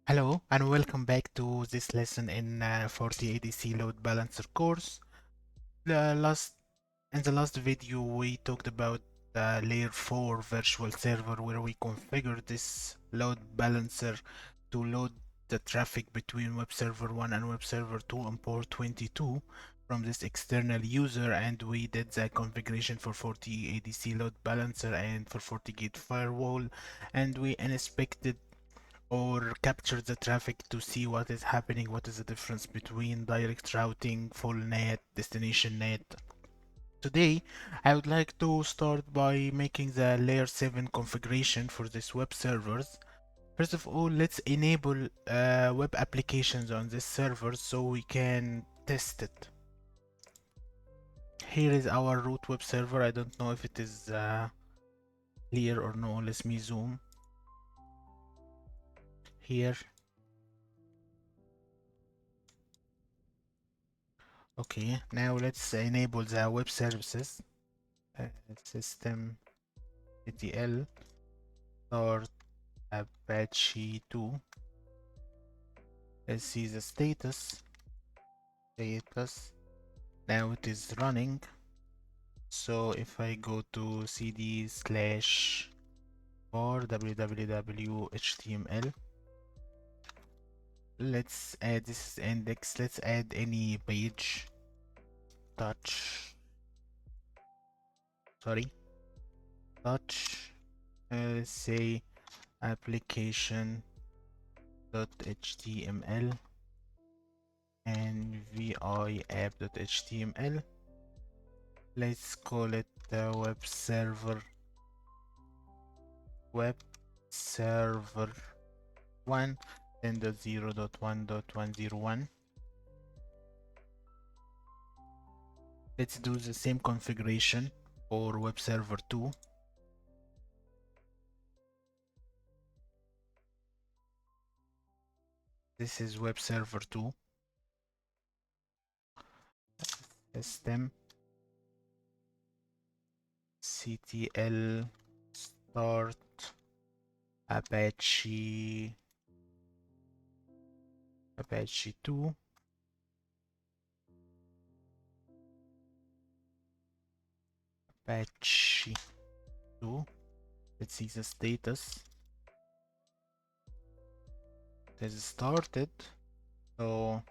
Hello and welcome back to this lesson in FortiADC load balancer course. In the last video we talked about the layer 4 virtual server where we configured this load balancer to load the traffic between web server 1 and web server 2 on port 22 from this external user, and we did the configuration for FortiADC load balancer and for FortiGate firewall, and we inspected or capture the traffic to see what is happening, what is the difference between direct routing, full net, destination net. Today, I would like to start by making the layer 7 configuration for this web servers. First of all, let's enable web applications on this server so we can test it. Here is our root web server. I don't know if it is clear or no. Let me zoom. Here. Okay, now let's enable the web services. System etl start Apache 2. Let's see the status. Now it is running. So if I go to cd/var www.html, let's add this index. Let's add any page. Touch. Say application.html and vi app.html. Let's call it the web server 1 10.0.1.101. Let's do the same configuration for web server 2. This is web server 2. System ctl start Apache 2. Apache 2. Let's see the status. It has started. So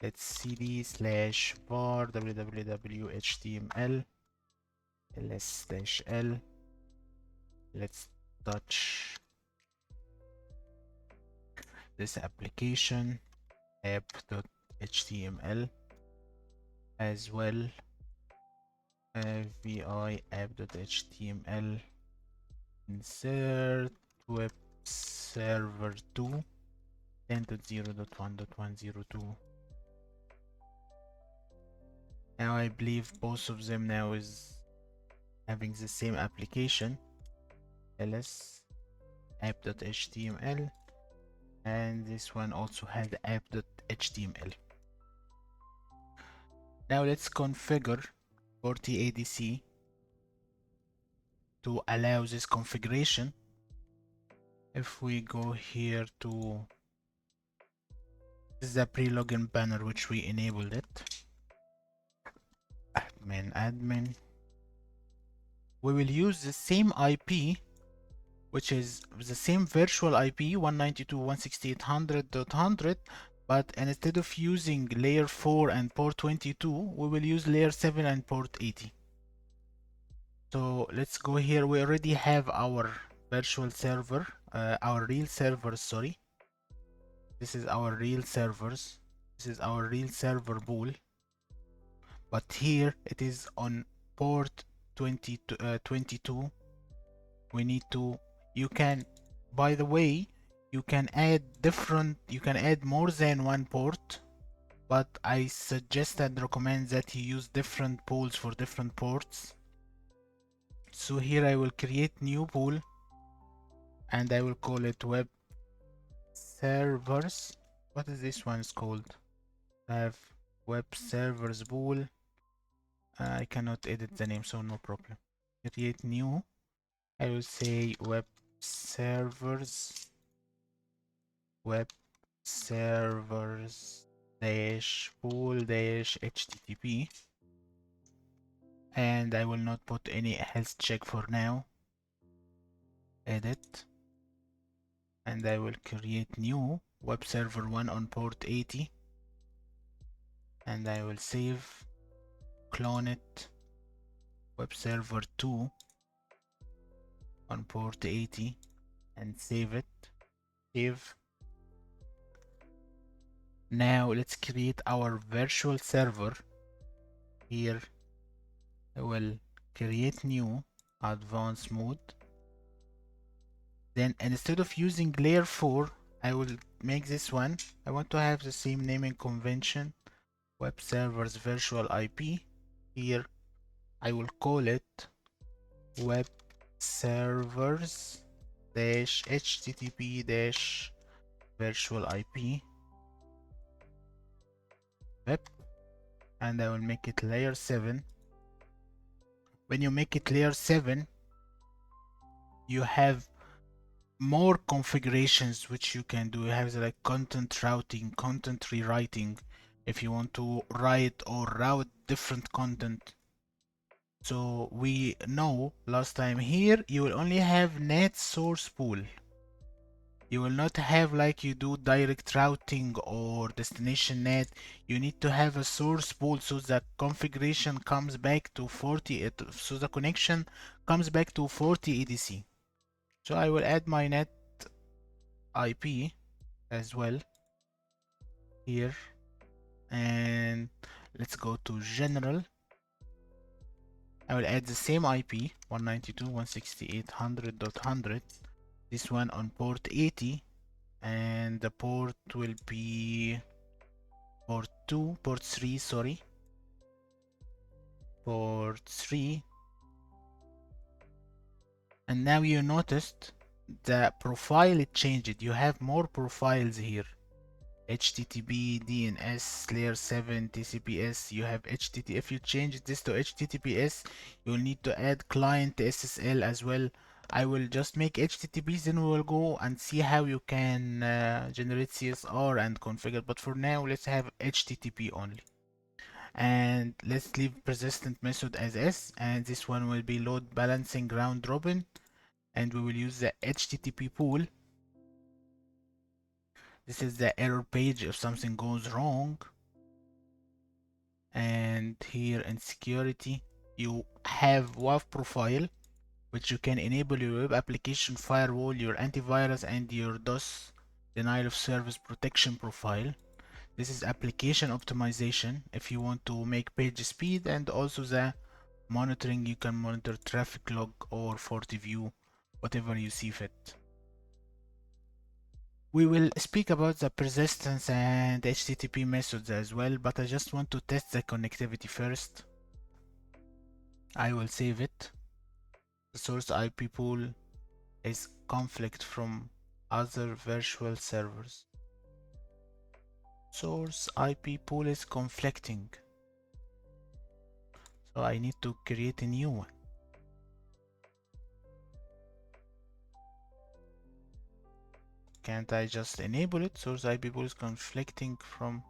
let's cd/var www.html ls-l. Let's touch this application app.html as well. Vi app.html insert web server 2 10.0.1.102. Now I believe both of them now is having the same application, ls app.html, and this one also has app.html. Now let's configure FortiADC to allow this configuration. If we go here to this is the pre-login banner which we enabled it. Admin. We will use the same IP, which is the same virtual IP 192.168.100.100, but instead of using layer 4 and port 22, we will use layer 7 and port 80. So let's go here. We already have our virtual server, our real servers, sorry. This is our real servers. This is our real server pool. But here it is on port 22. We need to, you can, by the way, you can add more than one port, but I suggest and recommend that you use different pools for different ports. So here I will create new pool and I will call it web servers. What is this one is called? I have web servers pool. I cannot edit the name, so no problem. Create new. I will say web servers web servers dash pool dash HTTP, and I will not put any health check for now. Edit, and I will create new web server 1 on port 80, and I will save, clone it, web server 2 on port 80, and save it. Save. Now let's create our virtual server. Here I will create new advanced mode. Then instead of using layer 4, I will make this one. I want to have the same naming convention, web servers virtual IP. Here I will call it web servers dash HTTP dash virtual IP web, and I will make it layer 7. When you make it layer 7, you have more configurations which you can do. You have like content routing, content rewriting, if you want to write or route different content. So we know last time here you will only have net source pool. You will not have like you do direct routing or destination net. You need to have a source pool so the configuration comes back to 40, so the connection comes back to FortADC. So I will add my net IP as well here, and let's go to general. I will add the same IP 192.168.100.100, this one on port 80, and the port will be port 3, sorry, port 3. And now you noticed the profile it changed. You have more profiles here. HTTP, DNS, layer 7, TCPS. You have HTTP. If you change this to HTTPS, you'll need to add client SSL as well. I will just make HTTP, then we will go and see how you can generate CSR and configure. But for now, let's have HTTP only. And let's leave persistent method as S. And this one will be load balancing round robin. And we will use the HTTP pool. This is the error page if something goes wrong. And here in security, you have WAF profile, which you can enable your web application firewall, your antivirus, and your DOS denial of service protection profile. This is application optimization if you want to make page speed, and also the monitoring. You can monitor traffic log or FortiView, whatever you see fit. We will speak about the persistence and HTTP methods as well, but I just want to test the connectivity first. I will save it. The source IP pool is conflict from other virtual servers. Source IP pool is conflicting. So I need to create a new one. Can't I just enable it? Source IP pool is conflicting from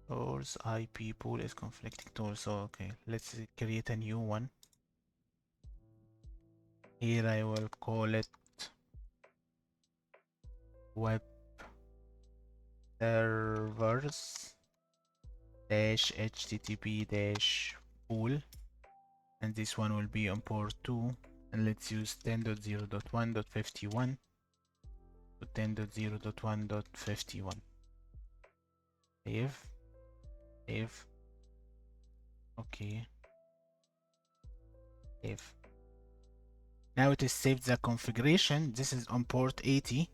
source IP pool is conflicting too. So okay, let's create a new one. Here I will call it web servers dash HTTP dash pool, and this one will be on port 2, and let's use 10.0.1.51 to 10.0.1.51. Save. Okay. Save. Now it is saved the configuration. This is on port 80.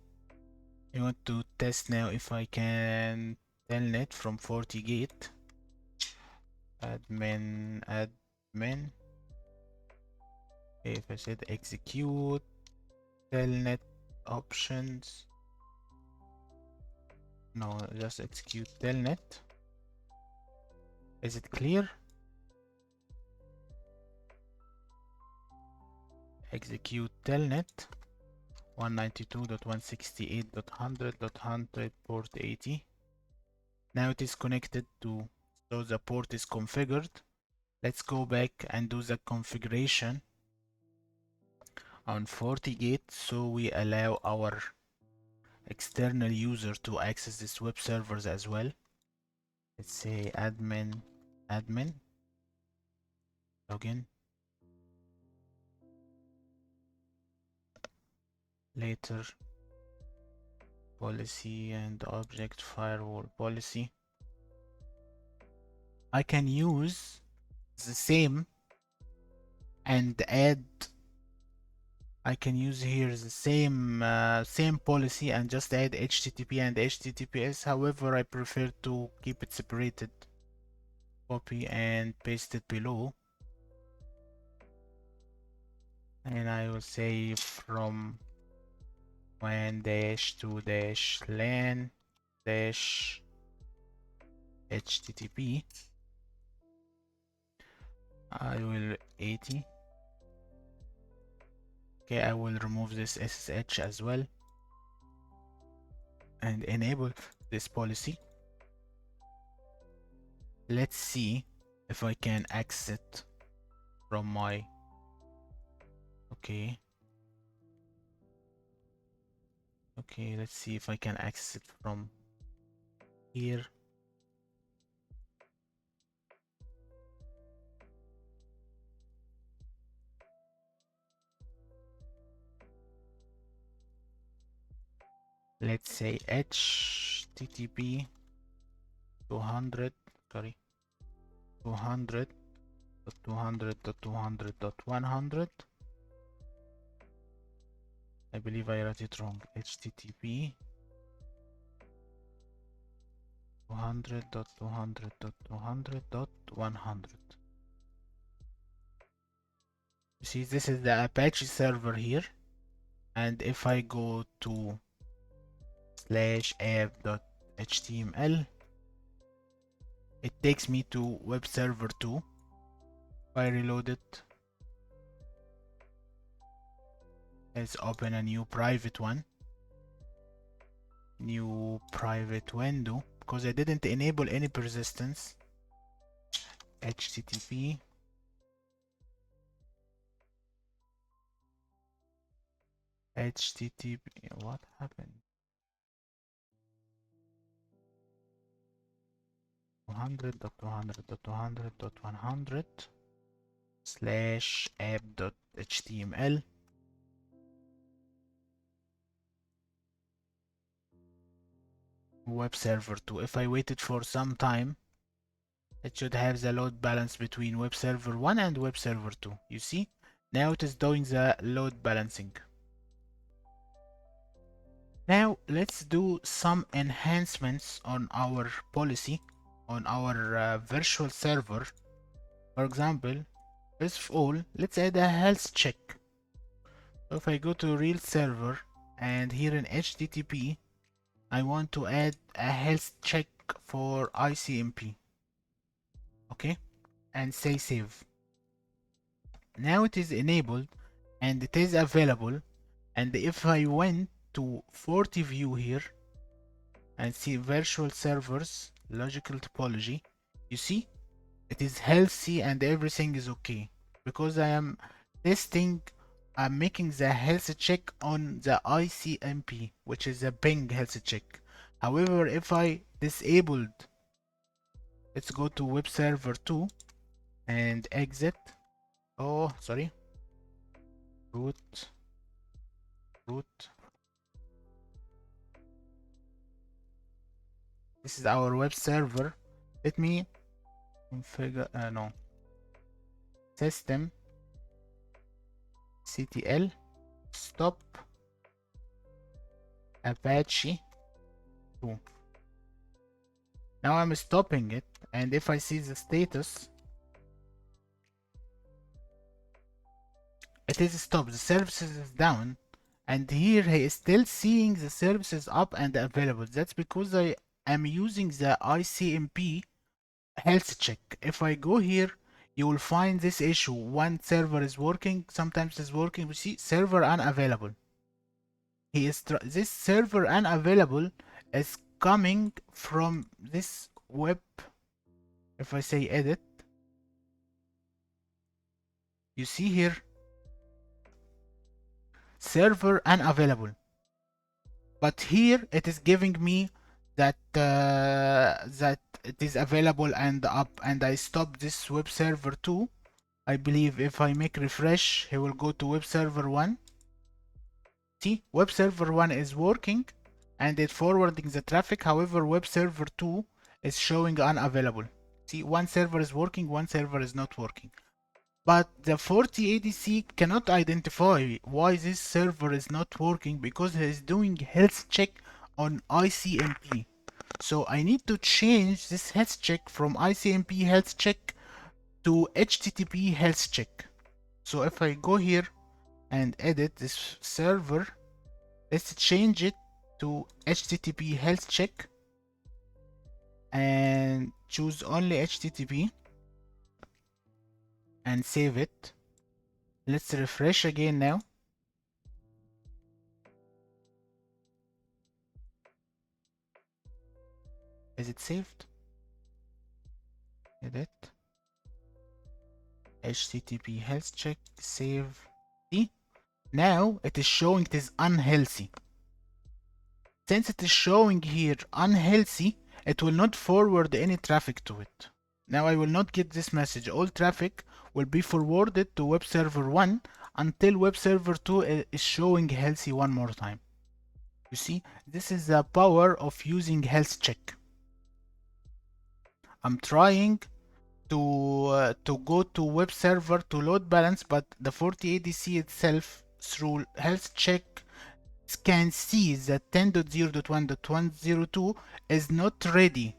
I want to test now if I can telnet from FortiGate. Admin. If I said execute telnet options, no, just execute telnet. Is it clear? Execute telnet. 192.168.100.100 port 80. Now it is connected to, so the port is configured. Let's go back and do the configuration on FortiGate so we allow our external user to access this web servers as well. Let's say admin login, later policy and object firewall policy. I can use the same and add, I can use here the same policy and just add HTTP and HTTPS. However, I prefer to keep it separated. Copy and paste it below, and I will say from WAN-to-LAN dash HTTP. I will 80. Okay, I will remove this SSH as well and enable this policy. Let's see if I can access it from my, okay, let's see if I can access it from here. Let's say HTTP 200, sorry, 200.200.200.100. I believe I wrote it wrong. HTTP 200.200.200.100. You see, this is the Apache server here, and if I go to /app.html, it takes me to web server 2. If I reload it, let's open a new private one, new private window, because I didn't enable any persistence. HTTP what happened? 200.200.200.100/app.html. Web server 2. If I waited for some time, it should have the load balance between web server 1 and web server 2. You see? Now it is doing the load balancing. Now let's do some enhancements on our policy, on our virtual server. For example, first of all, let's add a health check. So if I go to real server and here in HTTP, I want to add a health check for ICMP. Okay, and say save. Now it is enabled and it is available. And if I went to FortiView here and see virtual servers, logical topology, you see it is healthy and everything is okay, because I am testing, I'm making the health check on the ICMP, which is a ping health check. However, if I disabled, let's go to web server 2 and exit. Oh, sorry, root. This is our web server. Let me configure, no, system ctl stop Apache 2. Now I'm stopping it, and if I see the status, it is stopped. The services is down, and here he is still seeing the services up and available. That's because I am using the ICMP health check. If I go here, you will find this issue. One server is working, sometimes it's working. We see server unavailable. this server unavailable is coming from this web. If I say edit, you see here server unavailable, but here it is giving me that that it is available and up, and I stop this web server 2. I believe if I make refresh, he will go to web server 1. See, web server 1 is working and it's forwarding the traffic. However, web server 2 is showing unavailable. See, one server is working, one server is not working. But the FortiADC cannot identify why this server is not working because it is doing health check on ICMP. So I need to change this health check from ICMP health check to HTTP health check. So if I go here and edit this server, let's change it to HTTP health check and choose only HTTP and save it. Let's refresh again now. Is it saved? Edit. HTTP health check, save. See? Now it is showing it is unhealthy. Since it is showing here unhealthy, it will not forward any traffic to it. Now I will not get this message. All traffic will be forwarded to web server 1 until web server 2 is showing healthy one more time. You see, this is the power of using health check. I'm trying to go to web server to load balance, but the FortiADC itself through health check can see that 10.0.1.102 is not ready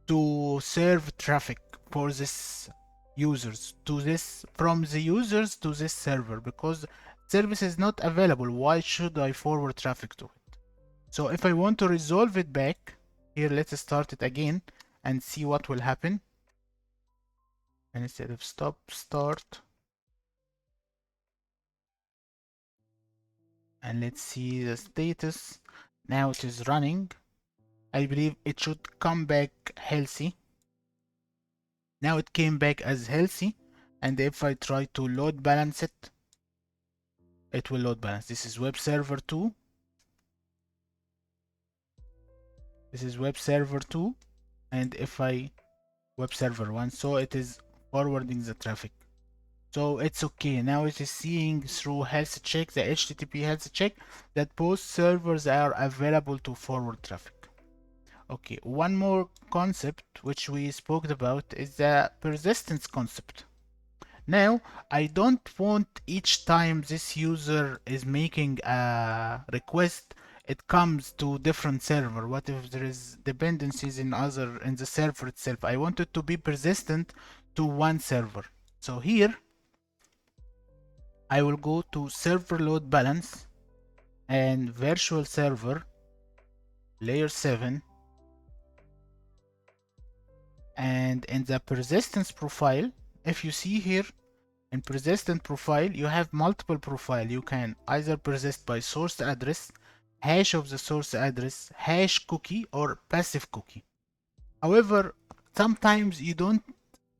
to serve traffic for this users to this from the users to this server because service is not available. Why should I forward traffic to it? So if I want to resolve it back here, let's start it again and see what will happen. And instead of stop, start. And let's see the status. Now it is running. I believe it should come back healthy. Now it came back as healthy. And if I try to load balance it, it will load balance. This is web server 2. This is web server 2. And if I web server 1, so it is forwarding the traffic. So it's okay. Now it is seeing through health check, the HTTP health check, that both servers are available to forward traffic. Okay, one more concept which we spoke about is the persistence concept. Now, I don't want each time this user is making a request, it comes to different server. What if there is dependencies in the server itself? I want it to be persistent to one server. So here, I will go to server load balance and virtual server layer 7, and in the persistence profile, if you see here in persistent profile, you have multiple profile. You can either persist by source address, hash of the source address, hash cookie, or passive cookie. However, sometimes you don't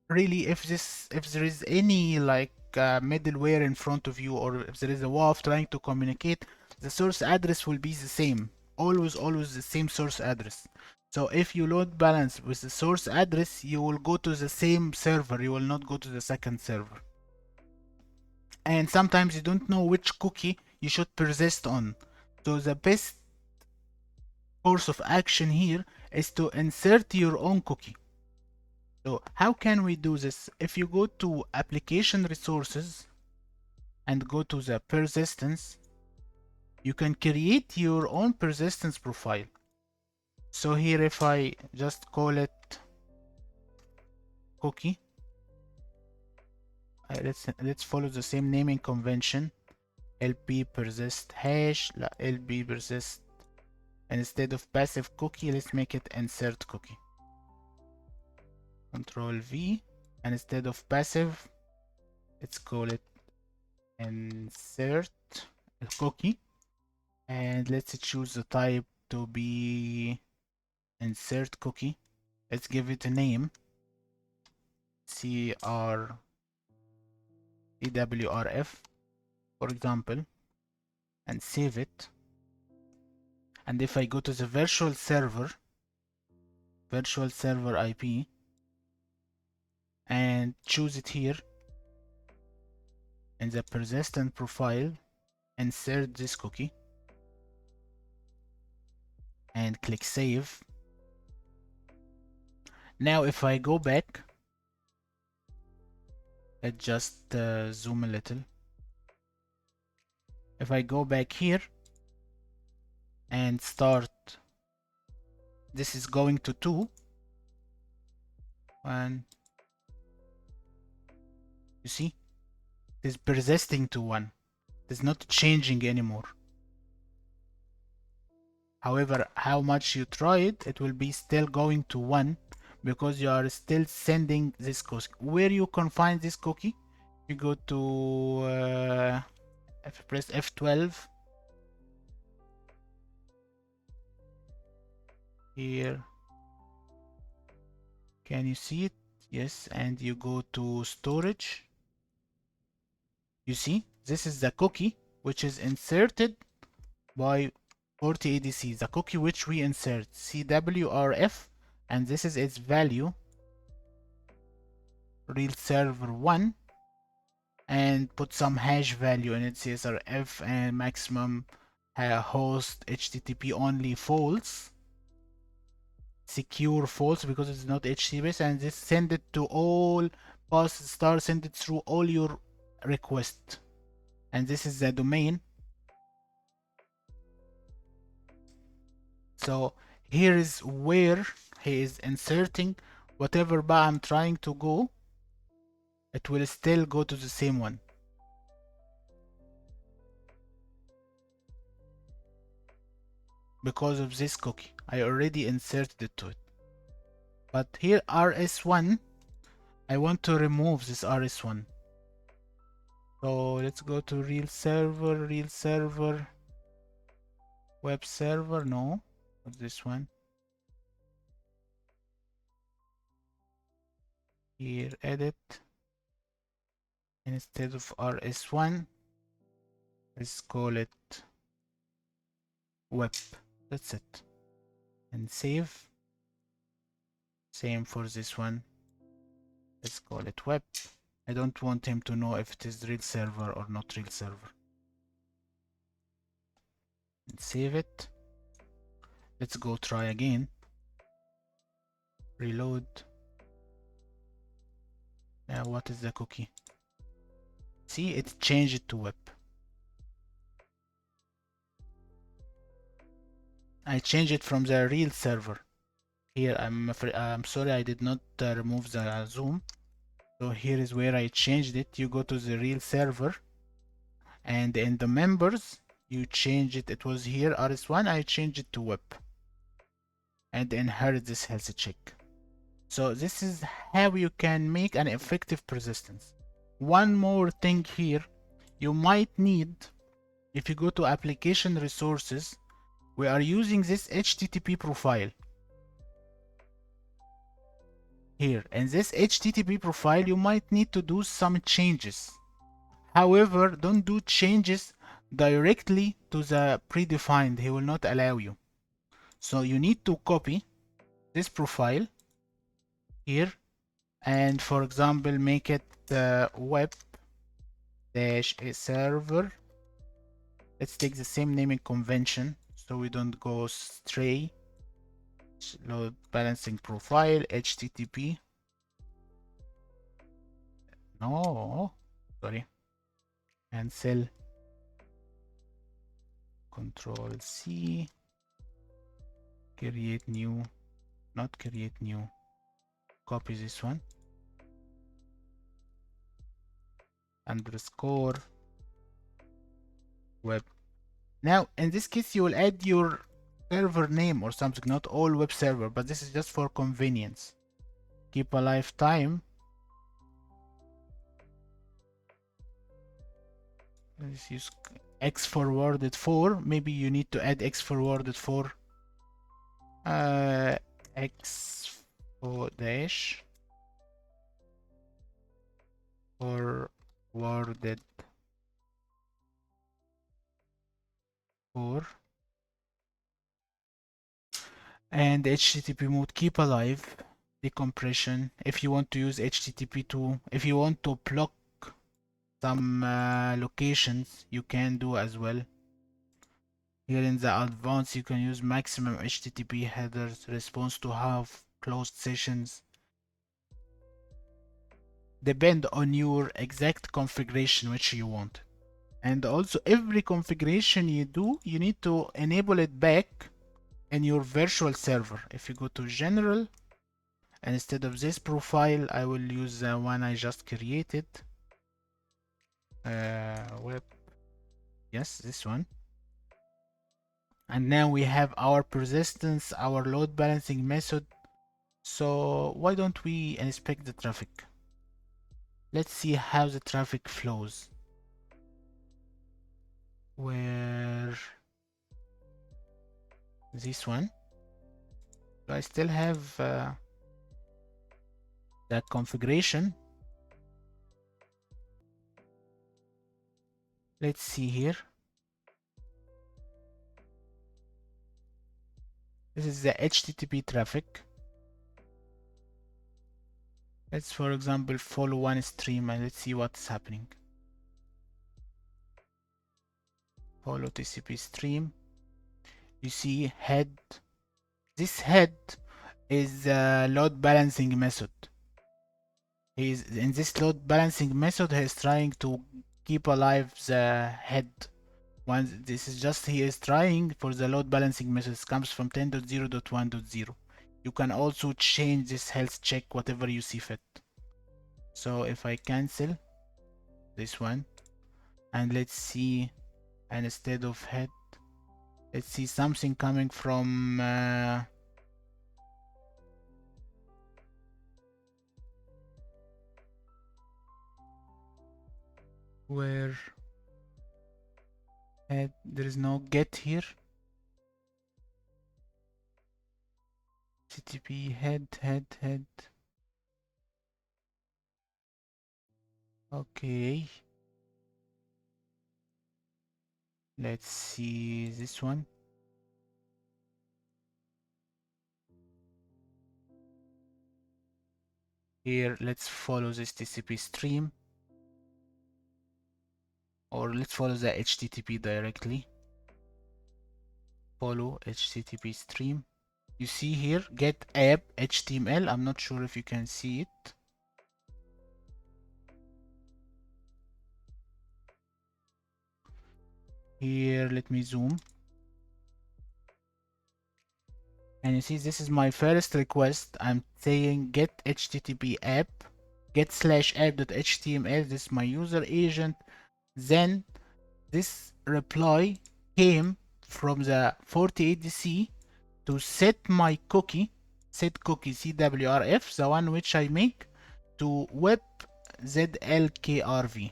really, if there is any like middleware in front of you, or if there is a WAF trying to communicate, the source address will be the same, always the same source address. So if you load balance with the source address, you will go to the same server, you will not go to the second server. And sometimes you don't know which cookie you should persist on. So the best course of action here is to insert your own cookie. So how can we do this? If you go to application resources and go to the persistence, you can create your own persistence profile. So here if I just call it cookie, let's follow the same naming convention. LP persist hash, LP persist, and instead of passive cookie, let's make it insert cookie. Control V, and instead of passive, let's call it insert cookie. And let's choose the type to be insert cookie. Let's give it a name, CWRF, for example, and save it. And if I go to the virtual server IP, and choose it here in the persistent profile, insert this cookie and click save. Now if I go back, let's just zoom a little. If I go back here and start, this is going to 2, and you see it is persisting to 1. It is not changing anymore. However, how much you try it, it will be still going to 1 because you are still sending this cookie. Where you can find this cookie, you go to press F12 here. Can you see it? Yes, and you go to storage. You see, this is the cookie which is inserted by FortADC, the cookie which we insert, CWRF, and this is its value, real server 1, and put some hash value in it, CSRF, and maximum host HTTP only false, secure false because it's not HTTP, and this send it to all pass star, send it through all your requests. And this is the domain. So here is where he is inserting whatever bar I'm trying to go, it will still go to the same one. Because of this cookie, I already inserted it to it. But here RS1, I want to remove this RS1. So let's go to real server, web server, no, not this one. Here, edit. Instead of RS1, let's call it web. That's it. And save. Same for this one. Let's call it web. I don't want him to know if it is real server or not real server. And save it. Let's go try again. Reload. Now what is the cookie? See, it changed it to web. I changed it from the real server. Here, I'm sorry, I did not remove the zoom. So here is where I changed it. You go to the real server, and in the members, you change it. It was here RS1. I changed it to web, and inherit this HealthCheck. So this is how you can make an effective persistence. One more thing here, you might need, if you go to application resources, we are using this HTTP profile. Here, in this HTTP profile, you might need to do some changes. However, don't do changes directly to the predefined. He will not allow you. So you need to copy this profile here, and for example, make it web dash a server. Let's take the same naming convention so we don't go stray. Load balancing profile HTTP. No, sorry. Cancel. Control C. Create new. Not create new. Copy this one. Underscore web. Now, in this case, you will add your server name or something, not all web server, but this is just for convenience. Keep alive time. Let's use x forwarded 4, maybe you need to add x forwarded 4, x dash forwarded 4, and HTTP mode keep alive decompression. If you want to use HTTP2, if you want to block some locations, you can do as well. Here in the advanced, you can use maximum HTTP headers response to have closed sessions. Depend on your exact configuration which you want. And also every configuration you do, you need to enable it back in your virtual server. If you go to general, and instead of this profile, I will use the one I just created. Web, yes, this one. And now we have our persistence, our load balancing method. So why don't we inspect the traffic? Let's see how the traffic flows. Where this one? Do I still have that configuration? Let's see here. This is the HTTP traffic. Let's, for example, follow one stream and let's see what's happening. Follow TCP stream. You see head. This head is a load balancing method. He's in this load balancing method. He's trying to keep alive the head. Once this is just he is trying for the load balancing method. It comes from 10.0.1.0. You can also change this health check whatever you see fit. So if I cancel this one, and let's see, and instead of head, let's see something coming from where head, there is no get here. TTP head. Okay, let's see this one. Here, let's follow this TCP stream, or let's follow the HTTP directly. Follow HTTP stream. You see here, get app HTML. I'm not sure if you can see it. Here, let me zoom. And you see, this is my first request. I'm saying get HTTP app, get /app.html. This is my user agent. Then this reply came from the FortADC to set my cookie, set cookie CWRF, the one which I make, to web ZLKRV.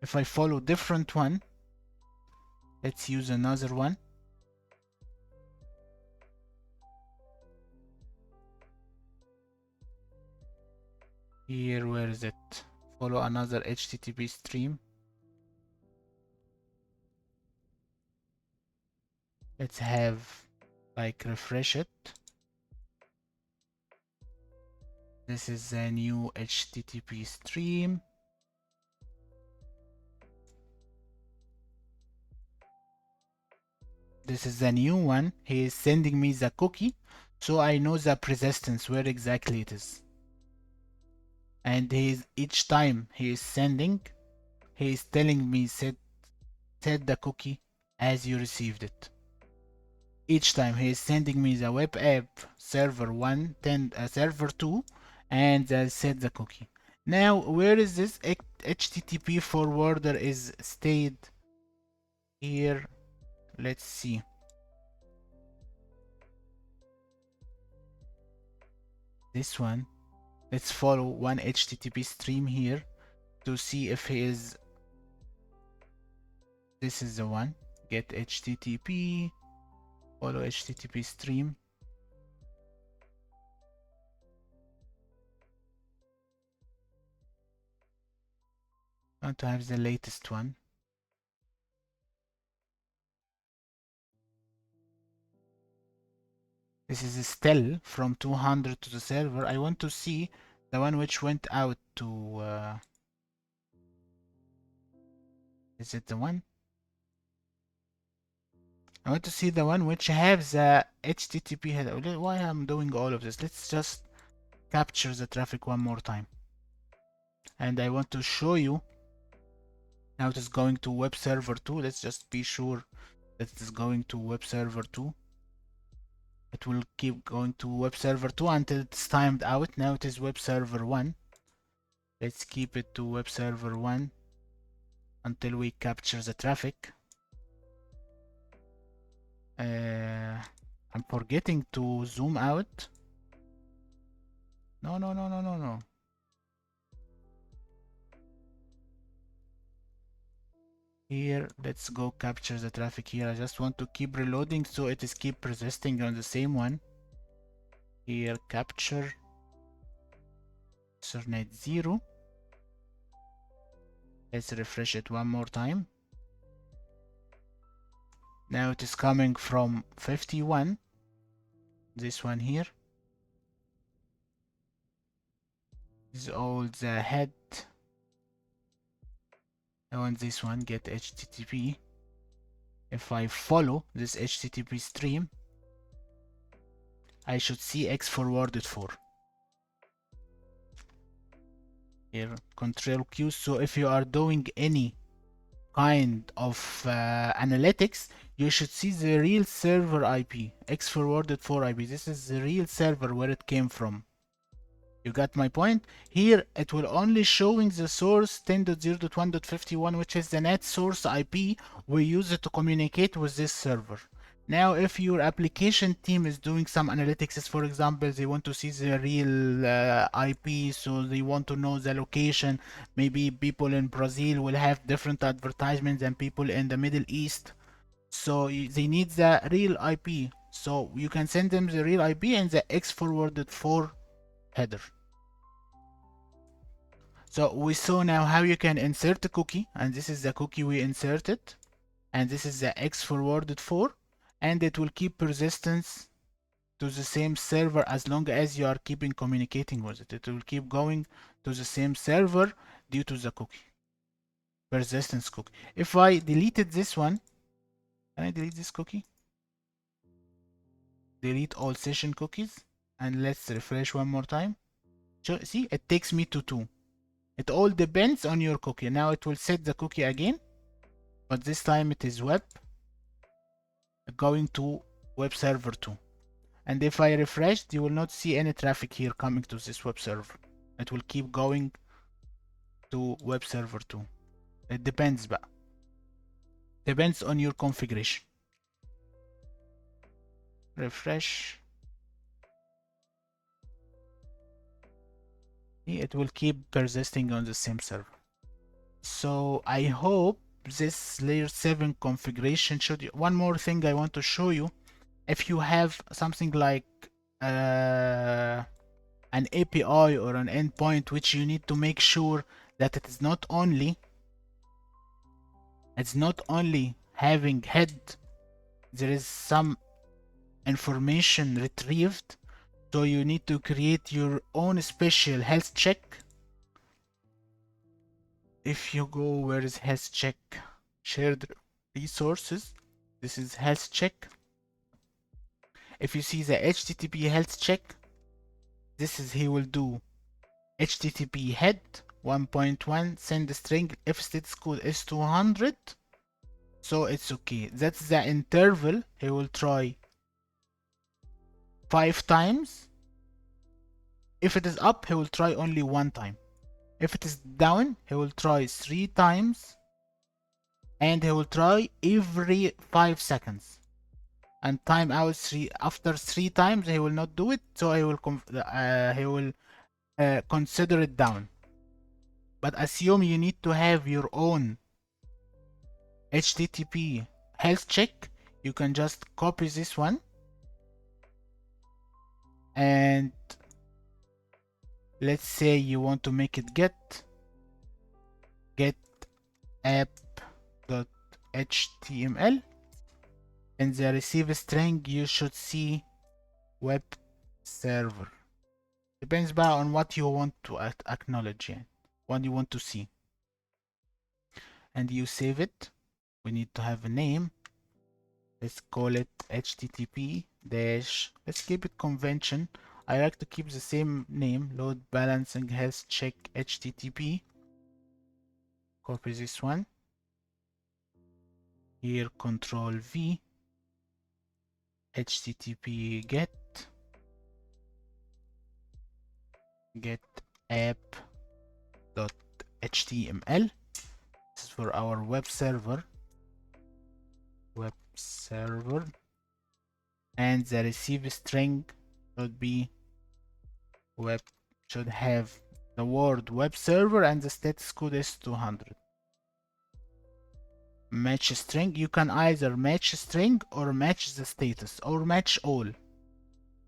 If I follow different one, let's use another one. Here, where is it? Follow another HTTP stream. Let's have, like, refresh it. This is a new HTTP stream. This is the new one. He is sending me the cookie, so I know the persistence, where exactly it is. And each time he is sending, he is telling me set the cookie as you received it. Each time he is sending me the web app server 1, then server 2, and set the cookie. Now, where is this HTTP forwarder is stayed? Here, let's see. This one. Let's follow one HTTP stream here to see if he is This is the one. Get HTTP, follow HTTP stream. Want to have the latest one. This is still from 200 to the server. I want to see the one which went out to. Is it the one? I want to see the one which has the HTTP header. Why I'm doing all of this? Let's just capture the traffic one more time. And I want to show you now it is going to web server 2. Let's just be sure that it is going to web server 2. It will keep going to web server 2 until it's timed out. Now it is web server 1. Let's keep it to web server 1 until we capture the traffic. I'm forgetting to zoom out. No. Here, let's go capture the traffic here. I just want to keep reloading so it is keep persisting on the same one. Here, capture Fortinet 0. Let's refresh it one more time. Now it is coming from 51. This one here. This is all the head. I want this one, get HTTP. If I follow this HTTP stream, I should see X forwarded 4. Here, Control Q. So if you are doing any kind of analytics, you should see the real server IP, X forwarded 4 IP. This is the real server where it came from. You got my point? Here it will only showing the source 10.0.1.51, which is the net source IP we use it to communicate with this server. Now if your application team is doing some analytics, for example, they want to see the real IP, so they want to know the location. Maybe people in Brazil will have different advertisements than people in the Middle East. So they need the real IP. So you can send them the real IP and the X forwarded 4 header. So we saw now how you can insert a cookie, and this is the cookie we inserted, and this is the X forwarded 4, and it will keep persistence to the same server as long as you are keeping communicating with it. It will keep going to the same server due to the cookie, persistence cookie. If I deleted this one, can I delete this cookie? Delete all session cookies, and let's refresh one more time. So see, it takes me to 2. It all depends on your cookie. Now it will set the cookie again, but this time it is web going to web server 2. And if I refresh, you will not see any traffic here coming to this web server. It will keep going to web server 2. It depends, but depends on your configuration. Refresh. It will keep persisting on the same server. So I hope this layer 7 configuration showed you. One more thing I want to show you. If you have something like an API or an endpoint, which you need to make sure that it's not only having head, there is some information retrieved. So you need to create your own special health check. If you go, where is HealthCheck? Shared resources. This is HealthCheck. If you see the HTTP HealthCheck, this is he will do HTTP head 1.1 send a string if status code is 200. So it's okay. That's the interval. He will try 5 times. If it is up, he will try only 1 time. If it is down, he will try 3 times. And he will try every 5 seconds. And time out after 3 times, he will not do it. So he will consider it down. But assume you need to have your own HTTP health check, you can just copy this one and let's say you want to make it get app.html. In the receive string you should see web server. Depends بقى on what you want to acknowledge يعني, what you want to see. And you save it. We need to have a name. Let's call it http dash, let's keep it convention. I like to keep the same name, load balancing health check http. Copy this one. Here control V, http get app.html. This is for our web server. And the receive string should be should have the word web server and the status code is 200. Match string, you can either match string or match the status or match all.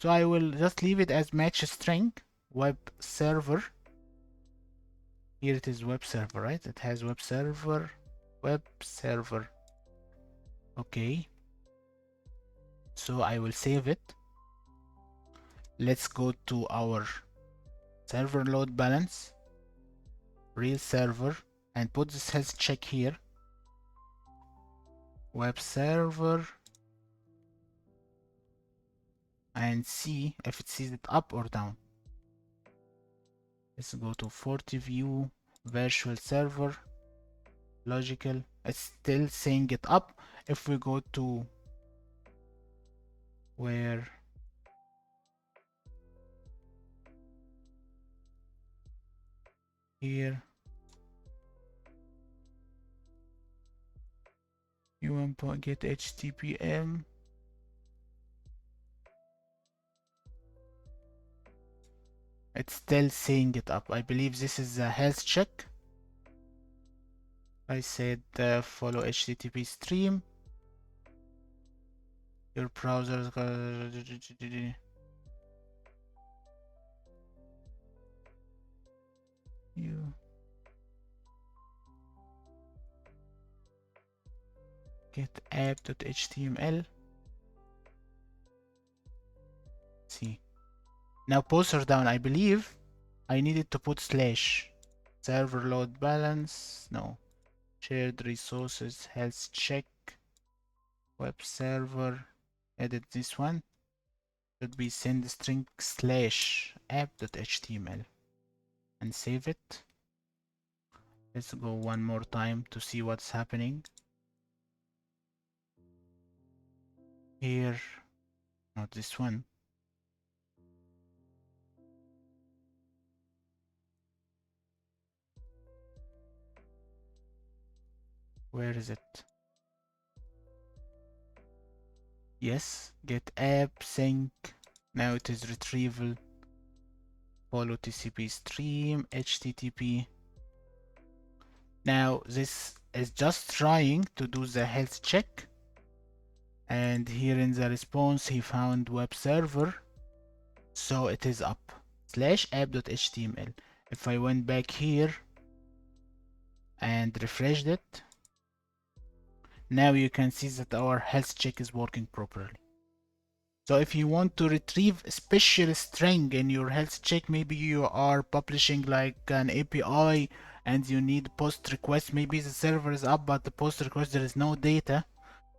So I will just leave it as match string web server. Here it is web server, right? It has web server. Okay. So I will save it. Let's go to our server load balance, real server, and put this health check here. Web server, and see if it sees it up or down. Let's go to FortiView, virtual server, logical. It's still saying it up. If we go to where here you want to get HTTPM, it's still saying it up. I believe this is a health check. I said follow HTTP stream. Your browser you get app.html. See, now pause her down. I believe I needed to put slash server load balance, no, shared resources health check web server. Edit this one, should be send string slash app.html and save it. Let's go one more time to see what's happening. Here, not this one. Where is it? Yes, get app sync. Now it is retrieval. Follow TCP stream, HTTP. Now this is just trying to do the health check. And here in the response, he found web server. So it is up. Slash app.html. If I went back here and refreshed it, now you can see that our health check is working properly. So if you want to retrieve a special string in your health check, maybe you are publishing like an API and you need post request, maybe the server is up but the post request there is no data.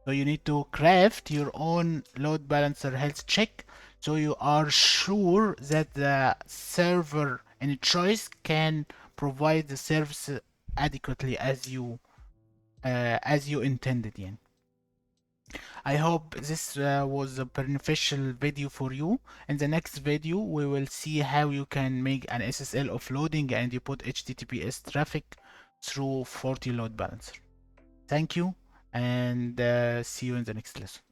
So you need to craft your own load balancer health check so you are sure that the server in choice can provide the service adequately as you intended. Yeah. I hope this was a beneficial video for you. In the next video, we will see how you can make an SSL offloading and you put HTTPS traffic through Forti load balancer. Thank you and see you in the next lesson.